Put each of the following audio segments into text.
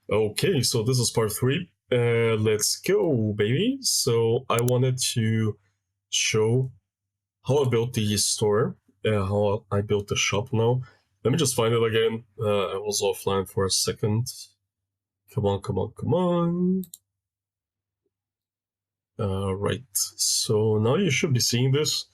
Okay, so this is part 3. Let's go, baby. So I wanted to show how I built the store, how I built the shop now. Let me just find it again. I was offline for a second. Come on, come on, come on. Right. So now you should be seeing this.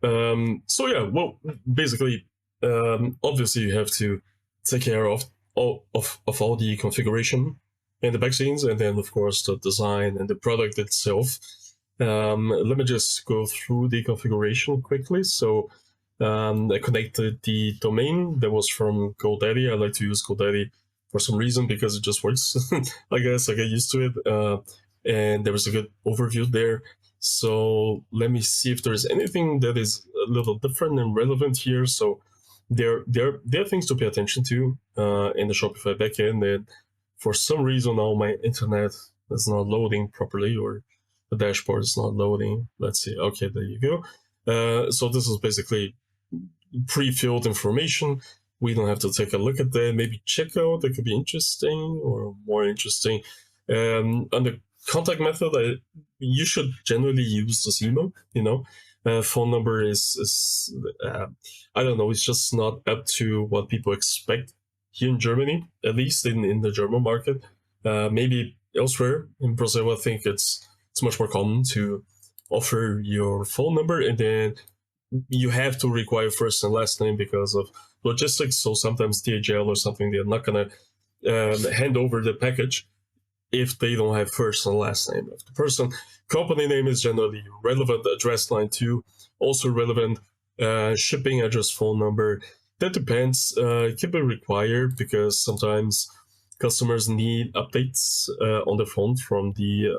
So yeah, well, basically, obviously you have to take care of all the configuration and the backscenes, and then of course the design and the product itself. Let me just go through the configuration quickly. So I connected the domain that was from GoDaddy. I like to use GoDaddy for some reason because it just works. I guess I get used to it, and there was a good overview there. So let me see if there's anything that is a little different and relevant here. So there are things to pay attention to in the Shopify backend. And for some reason now my internet is not loading properly, or the dashboard is not loading. Let's see. Okay, there you go. So this is basically pre-filled information. We don't have to take a look at that. Maybe check out that could be interesting or more interesting. On the contact method, you should generally use this email. Phone number is I don't know. It's just not up to what people expect here in Germany, at least in the German market. Maybe elsewhere in Brazil, I think it's much more common to offer your phone number, and then you have to require first and last name because of logistics. So sometimes DHL or something, they're not gonna hand over the package if they don't have first and last name of the person. Company name is generally relevant. Address line too, also relevant. Shipping address, phone number. That depends. It can be required because sometimes customers need updates on the phone from the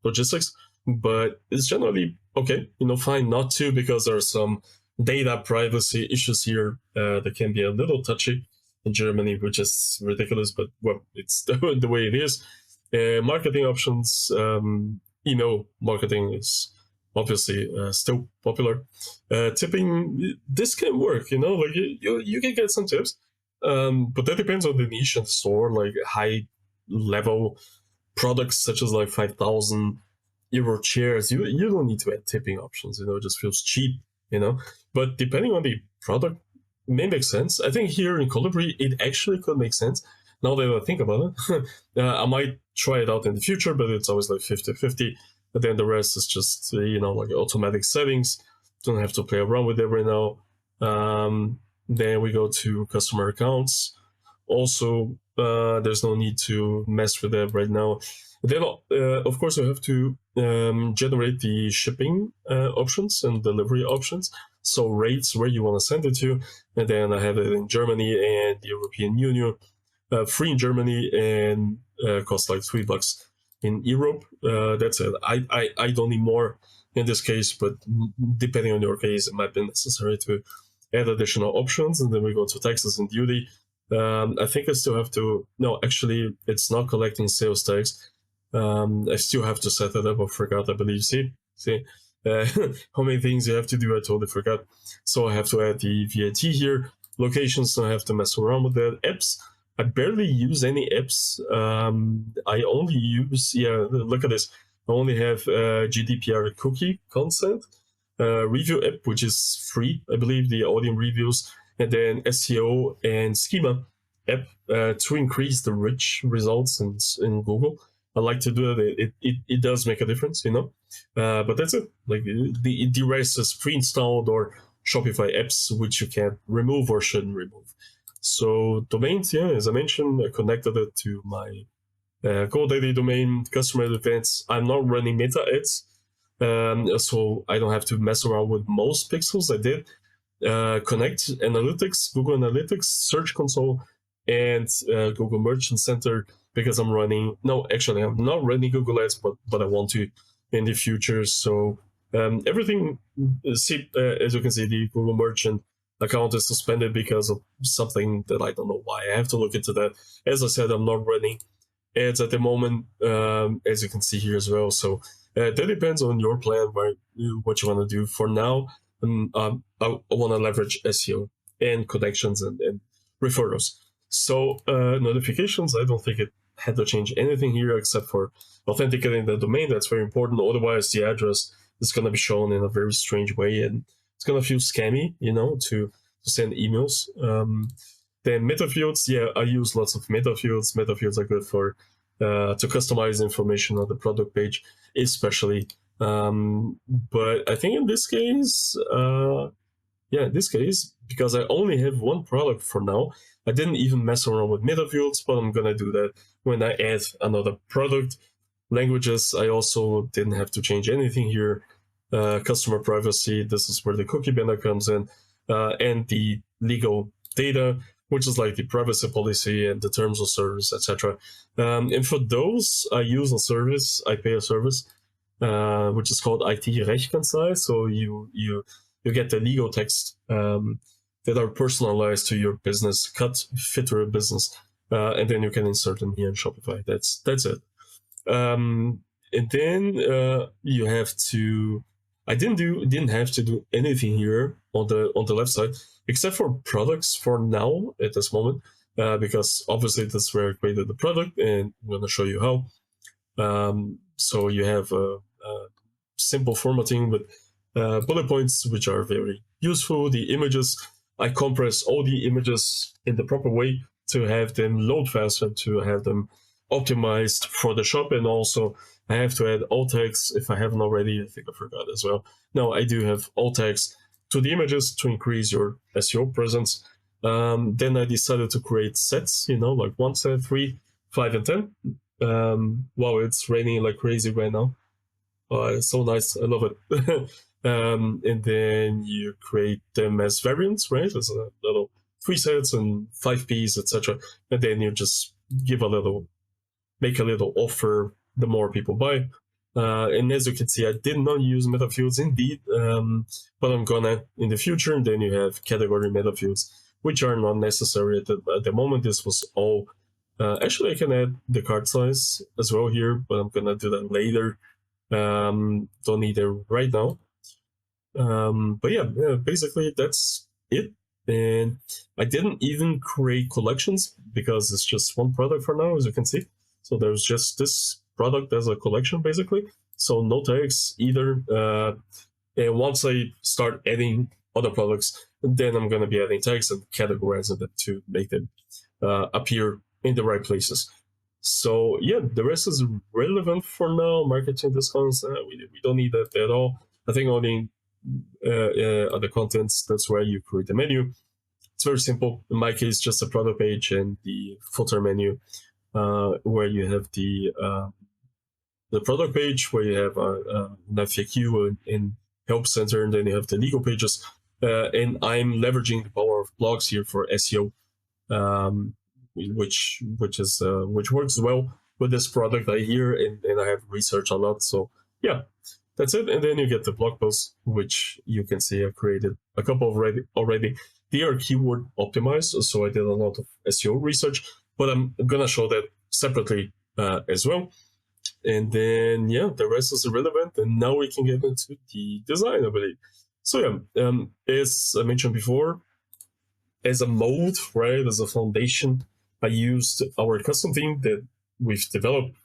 logistics, but it's generally okay, fine not to, because there are some data privacy issues here that can be a little touchy in Germany, which is ridiculous, but well, it's the way it is. Marketing options, email marketing is obviously still popular. Tipping, this can work, like you can get some tips, but that depends on the niche and the store. Like high level products such as like 5,000 euro chairs, you don't need to add tipping options. It just feels cheap. But depending on the product, it may make sense. I think here in Colibri, it actually could make sense. Now that I think about it, I might try it out in the future, but it's always like 50-50. But then the rest is just, like automatic settings. Don't have to play around with it right now. Then we go to customer accounts. Also, there's no need to mess with that right now. Then, of course, you have to generate the shipping options and delivery options. So rates, where you want to send it to. And then I have it in Germany and the European Union. Free in Germany and costs like $3 in Europe. That's it. I don't need more in this case, but depending on your case, it might be necessary to add additional options. And then we go to taxes and duty. I think I still have to, no, actually, it's not collecting sales tax. I still have to set that up. I forgot, I believe. See, how many things you have to do, I totally forgot. So I have to add the VAT here. Locations, so I have to mess around with that. Apps, I barely use any apps. I only use, look at this. I only have GDPR cookie consent, review app, which is free, I believe, the audience reviews, and then SEO and schema app to increase the rich results in Google. I like to do that. It does make a difference, but that's it. Like the rest is pre-installed or Shopify apps, which you can remove or shouldn't remove. So domains, as I mentioned, I connected it to my GoDaddy domain, customer events. I'm not running meta ads, so I don't have to mess around with most pixels. I did connect analytics, Google Analytics, Search Console, and Google Merchant Center, because I'm running, no, actually I'm not running Google Ads, but I want to in the future. So everything, as you can see, the Google Merchant account is suspended because of something that I don't know why. I have to look into that. As I said, I'm not running ads at the moment, as you can see here as well. So that depends on your plan, what you want to do. For now, I want to leverage SEO and connections and referrals. So notifications, I don't think it had to change anything here except for authenticating the domain. That's very important. Otherwise, the address is going to be shown in a very strange way, and it's going to feel scammy, to send emails. Then meta fields, I use lots of meta fields. Meta fields are good for to customize information on the product page, especially. But I think in this case, because I only have one product for now, I didn't even mess around with meta fields, but I'm gonna do that when I add another product. Languages, I also didn't have to change anything here. Customer privacy, this is where the cookie banner comes in, and the legal data, which is like the privacy policy and the terms of service, etc. And for those, I use a service, I pay a service, which is called IT Rechtkanzlei. So you get the legal text that are personalized to your business, fit to your business, and then you can insert them here in Shopify. That's it. And then you have to. I didn't have to do anything here on the left side except for products for now at this moment, because obviously that's where I created the product, and I'm going to show you how. So you have a simple formatting with bullet points, which are very useful. The images, I compress all the images in the proper way to have them load faster, to have them optimized for the shop, and also I have to add alt tags if I haven't already. I think I forgot as well. No, I do have alt tags to the images to increase your SEO presence. Then I decided to create sets, like 1 set, 3, 5, and 10. Wow, it's raining like crazy right now. Oh, it's so nice. I love it. And then you create them as variants, right? As a little 3 sets and 5 Ps, etc. And then you just make a little offer the more people buy. And as you can see, I did not use meta fields indeed, but I'm gonna in the future. And then you have category meta fields, which are not necessary at the moment. This was all. Actually, I can add the cart size as well here, but I'm gonna do that later. Don't need it right now. But yeah, basically that's it. And I didn't even create collections because it's just one product for now, as you can see. So there's just this product as a collection, basically. So no tags either. And once I start adding other products, then I'm going to be adding tags and categorizing them to make them appear in the right places. So yeah, the rest is relevant for now. Marketing discounts, we don't need that at all. I think only other contents, that's where you create the menu. It's very simple. In my case, just a product page and the footer menu, where you have the product page, where you have an FAQ and help center, and then you have the legal pages. And I'm leveraging the power of blogs here for SEO, which works well with this product I hear, and I have researched a lot. So yeah, that's it. And then you get the blog posts, which you can see I created a couple already. They are keyword optimized, so I did a lot of SEO research, but I'm gonna show that separately as well. And then yeah, the rest is irrelevant, and now we can get into the design, I believe. So yeah, as I mentioned before, as a mold, right, as a foundation, I used our custom theme that we've developed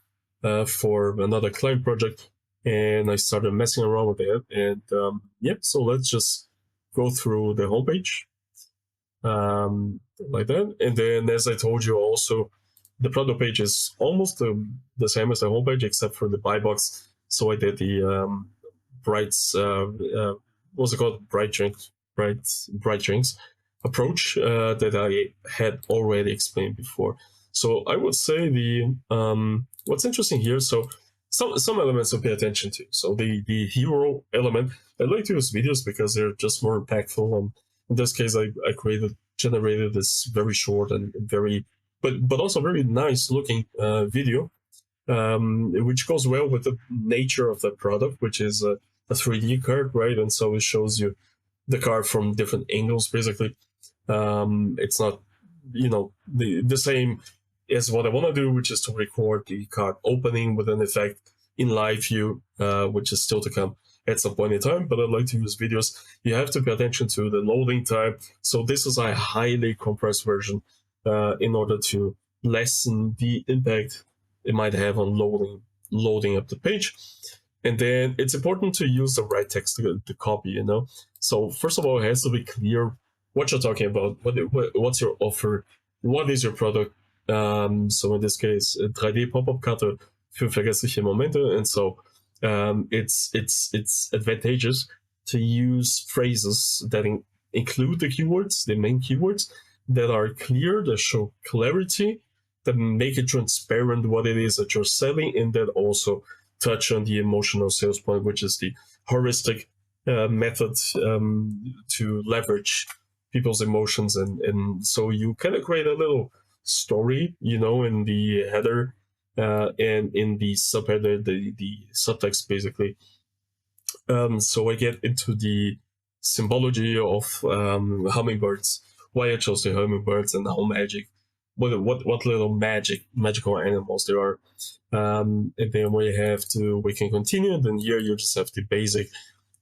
for another client project, and I started messing around with it. And yeah, so let's just go through the homepage like that. And then, as I told you, also the product page is almost the same as the homepage, except for the buy box. So I did the brights, what's it called? Bright drinks approach that I had already explained before. So I would say the what's interesting here. So some elements to pay attention to. So the hero element, I like to use videos because they're just more impactful. In this case, I generated this very short and very, but also very nice looking video, which goes well with the nature of the product, which is a 3D card, right? And so it shows you the card from different angles, basically. It's not, the same as what I want to do, which is to record the card opening with an effect in live view, which is still to come at some point in time. But I like to use videos. You have to pay attention to the loading time. So this is a highly compressed version in order to lessen the impact it might have on loading up the page. And then it's important to use the right text to copy, you know. So first of all, it has to be clear what you're talking about, what's your offer, what is your product. So in this case, 3D Pop-up-Karte für vergessliche Momente. And so it's advantageous to use phrases that include the keywords, the main keywords, that are clear, that show clarity, that make it transparent what it is that you're selling, and that also touch on the emotional sales point, which is the heuristic method to leverage people's emotions. And so you kind of create a little story, you know, in the header and in the subheader, the subtext, basically. So I get into the symbology of hummingbirds, why I chose the hummingbirds, and how what little magical animals there are. And then we can continue. And then here you just have the basic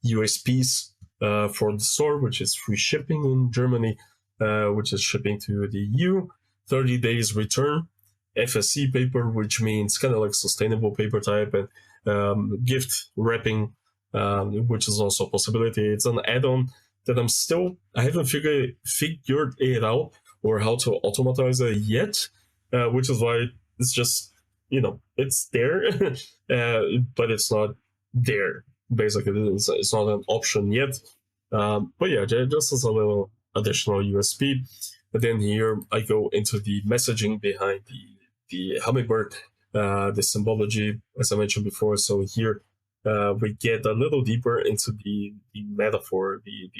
USPs for the store, which is free shipping in Germany, which is shipping to the EU, 30 days return, FSC paper, which means kind of like sustainable paper type, and gift wrapping, which is also a possibility. It's an add-on that I haven't figured it out or how to automatize it yet, which is why it's just, you know, it's there, but it's not there. Basically, it's not an option yet. But yeah, just as a little additional USB. But then here I go into the messaging behind the hummingbird, the symbology, as I mentioned before. So here we get a little deeper into the metaphor, the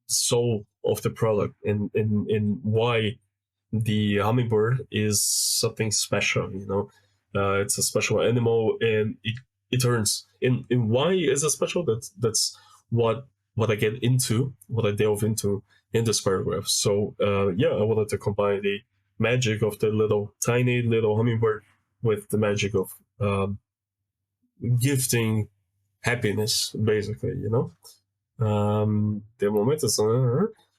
soul of the product, and why the hummingbird is something special. You know, it's a special animal, and it turns in why is it special. That's what I get into, what I delve into in this paragraph. So yeah, I wanted to combine the magic of the tiny little hummingbird with the magic of gifting happiness, basically, you know. The moment is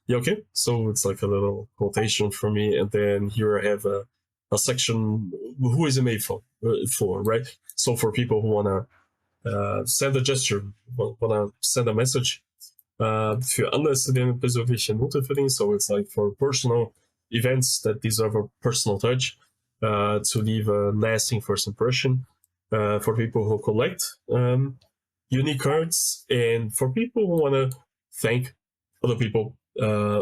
yeah, okay. So it's like a little quotation for me, and then here I have a section. Who is it made for? Right? So for people who wanna send a gesture, wanna send a message, für Anlässe, die eine persönliche Note verdienen. So it's like for personal events that deserve a personal touch, to leave a lasting first impression, for people who collect unique cards, and for people who want to thank other people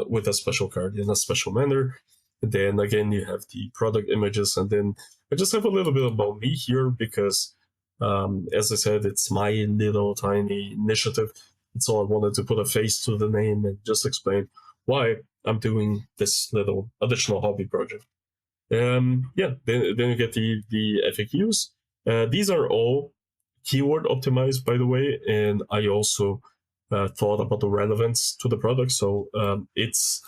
with a special card in a special manner. And then again, you have the product images, and then I just have a little bit about me here because, as I said, it's my little tiny initiative. So I wanted to put a face to the name and just explain why I'm doing this little additional hobby project. Yeah, then you get the FAQs. These are all keyword optimized, by the way, and I also thought about the relevance to the product. So it's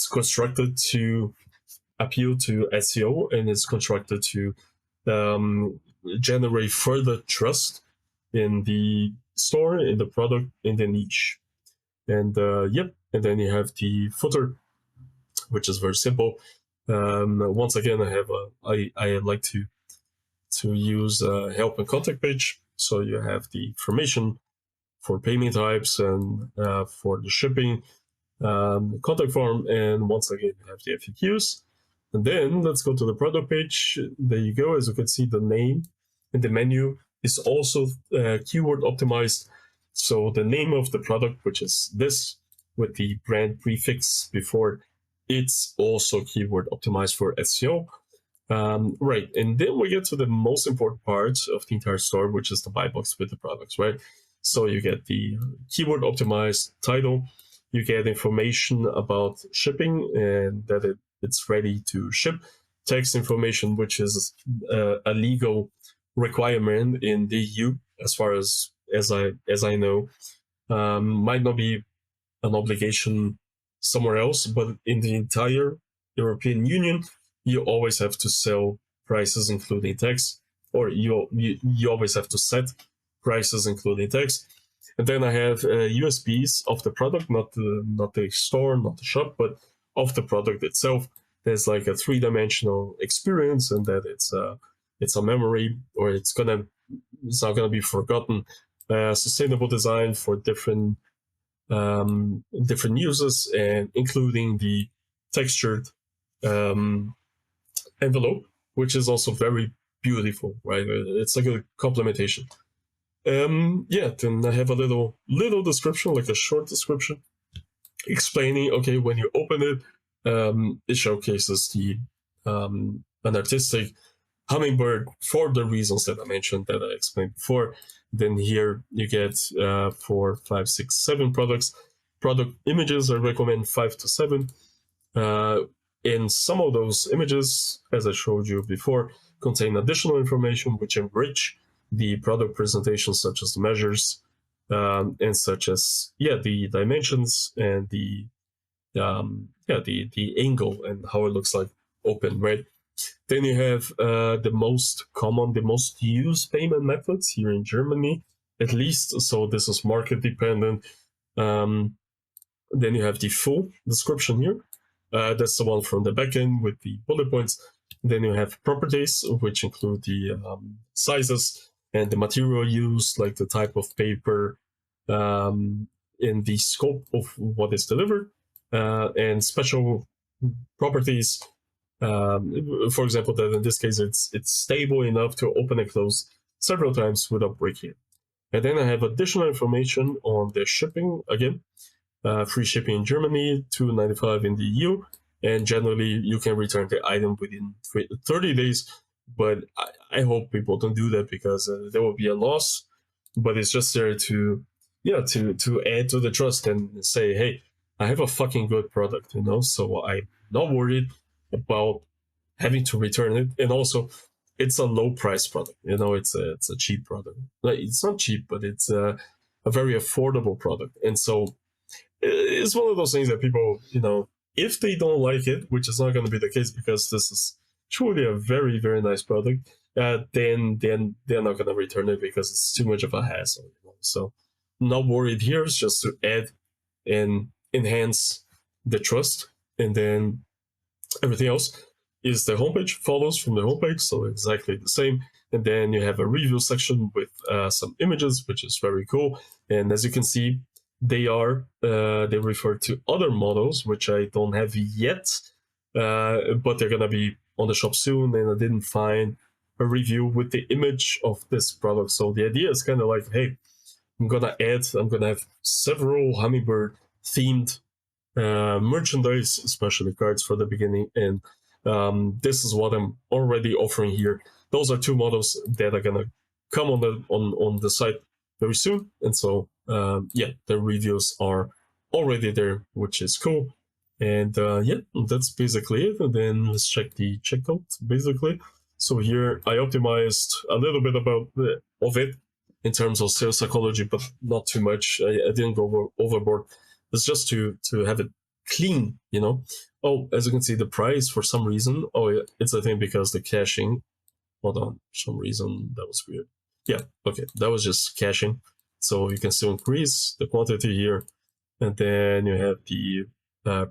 constructed to appeal to SEO, and it's constructed to generate further trust in the store, in the product, in the niche. And yep, and then you have the footer, which is very simple. Once again, I like to use a help and contact page. So you have the information for payment types and for the shipping, contact form, and once again you have the FAQs. And then let's go to the product page. There you go. As you can see, the name in the menu is also keyword optimized. So the name of the product, which is this with the brand prefix before, it's also keyword optimized for SEO. Right, and then we get to the most important part of the entire store, which is the buy box with the products, right? So you get the keyword optimized title, you get information about shipping and that it's ready to ship, text information, which is a legal requirement in the EU, as far as I know. Might not be an obligation somewhere else, but in the entire European Union, you always have to sell prices including tax, or you always have to set prices including tax. And then I have USPs of the product, not the store, not the shop, but of the product itself. there's like a 3-dimensional experience, and that it's a memory, or it's not gonna be forgotten. Sustainable design for different uses, and including the textured envelope, which is also very beautiful, right? It's like a complementation. Then I have a little description, like a short description, explaining, okay, when you open it, it showcases an artistic hummingbird for the reasons that I mentioned, that I explained before. Then here you get 4, 5, 6, 7 product images. I recommend 5 to 7. In some of those images, as I showed you before, contain additional information which enrich the product presentation, such as the measures, and such as the dimensions, and the angle, and how it looks like open, right? Then you have the most common, the most used payment methods here in Germany, at least. So this is market dependent. Then you have the full description here. That's the one from the backend with the bullet points. Then you have properties, which include the sizes and the material used, like the type of paper, in the scope of what is delivered, and special properties. For example, that in this case it's stable enough to open and close several times without breaking it. And then I have additional information on the shipping again. Free shipping in Germany, $2.95 in the EU, and generally you can return the item within 30 days. But I hope people don't do that, because there will be a loss. But it's just there to add to the trust and say, hey, I have a fucking good product, so I'm not worried about having to return it. And also, it's a low price product. It's a cheap product. Like, it's not cheap, but it's a very affordable product. And so it's one of those things that people, if they don't like it, which is not going to be the case, because this is truly a very, very nice product, then they're not going to return it because it's too much of a hassle. So not worried here. It's just to add and enhance the trust. And then everything else is the homepage, follows from the homepage, so exactly the same. And then you have a review section with some images, which is very cool. And as you can see, they refer to other models, which I don't have yet, but they're gonna be on the shop soon. And I didn't find a review with the image of this product. So the idea is kind of like, hey, I'm gonna have several hummingbird themed merchandise, especially cards for the beginning, and this is what I'm already offering here. Those are 2 models that are gonna come on the site very soon, and so the reviews are already there, which is cool. And that's basically it. And then let's check the checkout, basically. So here I optimized a little bit of it in terms of sales psychology, but not too much. I didn't go overboard. It's just to have it clean, Oh, as you can see, the price, for some reason, it's I think because the caching. Hold on, for some reason that was weird. Yeah, okay, that was just caching. So you can still increase the quantity here, and then you have the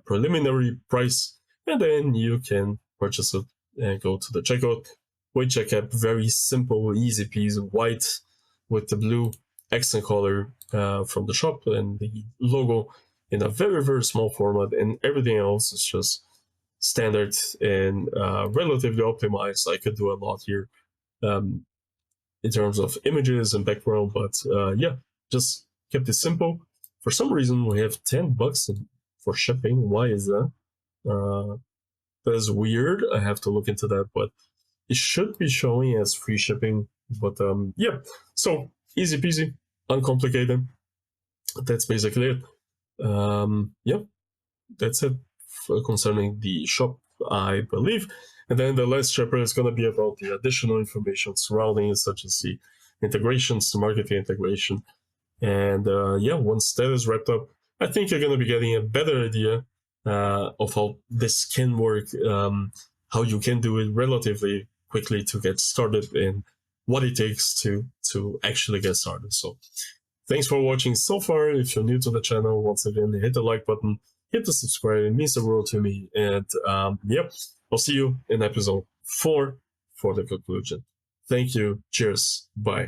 preliminary price, and then you can purchase it and go to the checkout, which I kept very simple, easy peasy, white with the blue accent color from the shop, and the logo in a very, very small format, and everything else is just standard and relatively optimized. I could do a lot here in terms of images and background, but just kept it simple. For some reason, we have $10 for shipping. Why is that? That is weird. I have to look into that, but it should be showing as free shipping. But so easy peasy, uncomplicated. That's basically it. That's it concerning the shop, I believe. And then the last chapter is going to be about the additional information surrounding it, such as the integrations, the marketing integration. And once that is wrapped up, I think you're going to be getting a better idea of how this can work, how you can do it relatively quickly to get started, and what it takes to actually get started. So thanks for watching so far. If you're new to the channel, once again, hit the like button, hit the subscribe. It means the world to me. And yep, I'll see you in episode 4 for the conclusion. Thank you. Cheers. Bye.